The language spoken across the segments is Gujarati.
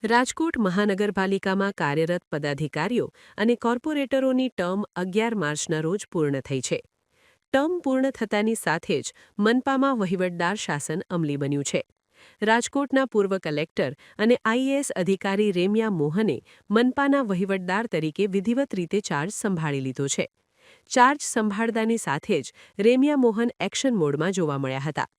રાજકોટ મહાનગરપાલિકામાં કાર્યરત પદાધિકારીઓ અને કોર્પોરેટરોની ટર્મ 11 માર્ચના રોજ પૂર્ણ થઈ છે. ટર્મ પૂર્ણ થતાની સાથે જ મનપામાં વહીવટદાર શાસન અમલી બન્યું છે. રાજકોટના પૂર્વ કલેક્ટર અને આઈએએસ અધિકારી રેમ્યા મોહને મનપાના વહીવટદાર તરીકે વિધિવત રીતે ચાર્જ સંભાળી લીધો છે. ચાર્જ સંભાળતાની સાથે જ રેમ્યા મોહન એક્શન મોડમાં જોવા મળ્યા હતા.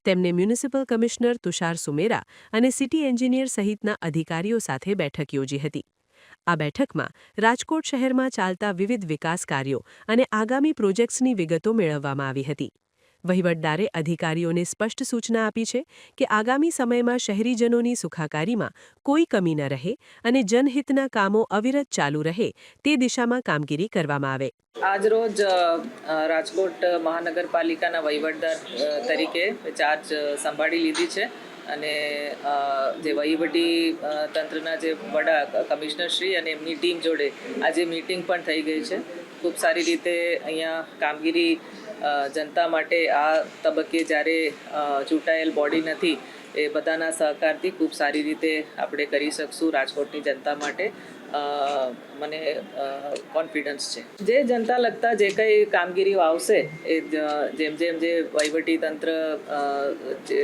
તેમને મ્યુનિસિપલ કમિશનર તુષાર સુમેરા અને સિટી એન્જિનિયર સહિતના અધિકારીઓ સાથે બેઠક યોજી હતી. આ બેઠકમાં રાજકોટ શહેરમાં ચાલતા વિવિધ વિકાસ કાર્યો અને આગામી પ્રોજેક્ટ્સની વિગતો મેળવવામાં આવી હતી. વહીવટદારે અધિકારીઓને સ્પષ્ટ સૂચના આપી છે કે આગામી સમયમાં શહેરીજનોની સુખાકારીમાં કોઈ કમી ન રહે અને જનહિતના કામો અવિરત ચાલુ રહે તે દિશામાં કામગીરી કરવામાં આવે. આજરોજ રાજકોટ મહાનગરપાલિકાના વહીવટદાર તરીકે ચાર્જ સંભાળી લીધી છે અને જે વહીવટી તંત્રના જે વડા કમિશનરશ્રી અને એમની ટીમ જોડે આજે મીટિંગ પણ થઈ ગઈ છે. ખૂબ સારી રીતે અહીંયા કામગીરી જનતા માટે આ તબક્કે જ્યારે ચૂંટાયેલ બોડી નથી એ બધાના સહકારથી ખૂબ સારી રીતે આપણે કરી શકશું રાજકોટની જનતા માટે. મને કોન્ફિડન્સ છે. જે જનતા લગતા જે કંઈ કામગીરીઓ આવશે એ જેમ જેમ જે વહીવટી તંત્ર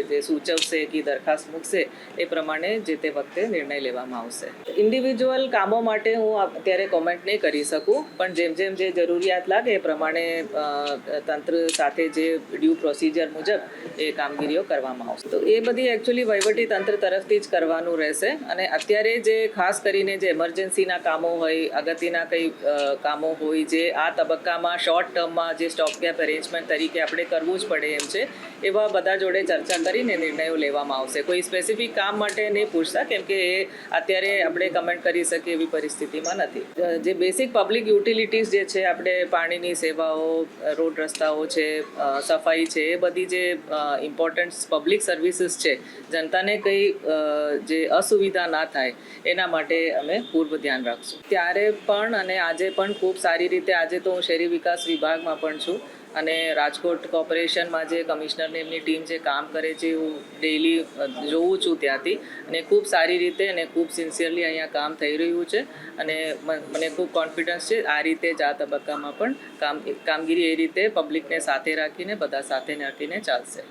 જે સૂચવશે કે દરખાસ્ત મૂકશે એ પ્રમાણે જે તે વખતે નિર્ણય લેવામાં આવશે. ઇન્ડિવિજ્યુઅલ કામો માટે હું અત્યારે કોમેન્ટ નહીં કરી શકું, પણ જેમ જેમ જે જરૂરિયાત લાગે એ પ્રમાણે તંત્ર સાથે જે ડ્યુ પ્રોસિજર મુજબ એ કામગીરીઓ કરવામાં આવશે. તો એ બધી એકચ્યુઅલી વહીવટી તંત્ર તરફથી જ કરવાનું રહેશે અને અત્યારે જે ખાસ કરીને જે ઇમરજન્સીના કામો હોય, અગત્યના કંઈ કામો હોય જે આ તબક્કામાં શોર્ટ ટર્મમાં જે સ્ટોપગેપ અરેન્જમેન્ટ તરીકે આપણે કરવું જ પડે એમ છે, એવા બધા જોડે ચર્ચા કરીને નિર્ણયો લેવામાં આવશે. કોઈ સ્પેસિફિક કામ માટે નહીં પૂછતા, કેમ કે એ અત્યારે આપણે કમેન્ટ કરી શકીએ એવી પરિસ્થિતિમાં નથી. જે બેસિક પબ્લિક યુટિલિટીઝ જે છે, આપણે પાણીની સેવાઓ, રોડ રસ્તાઓ છે, સફાઈ છે, એ બધી જે ઇમ્પોર્ટન્ટ પબ્લિક સર્વિસીસ છે, જનતાને કંઈ જે અસુવિધા ના થાય એના માટે અમે પૂર્વ ધ્યાન રાખશું. ત્યારે પણ અને આજે પણ ખૂબ સારી રીતે, આજે તો હું શહેરી વિકાસ વિભાગમાં પણ છું અને રાજકોટ કોર્પોરેશનમાં જે કમિશનરની એમની ટીમ જે કામ કરે છે હું ડેઇલી જોઉં છું ત્યાંથી, અને ખૂબ સારી રીતે અને ખૂબ સિન્સિયરલી અહીંયા કામ થઈ રહ્યું છે અને મને ખૂબ કોન્ફિડન્સ છે આ રીતે જ આ તબક્કામાં પણ કામગીરી એ રીતે પબ્લિકને સાથે રાખીને બધા સાથે રાખીને ચાલશે.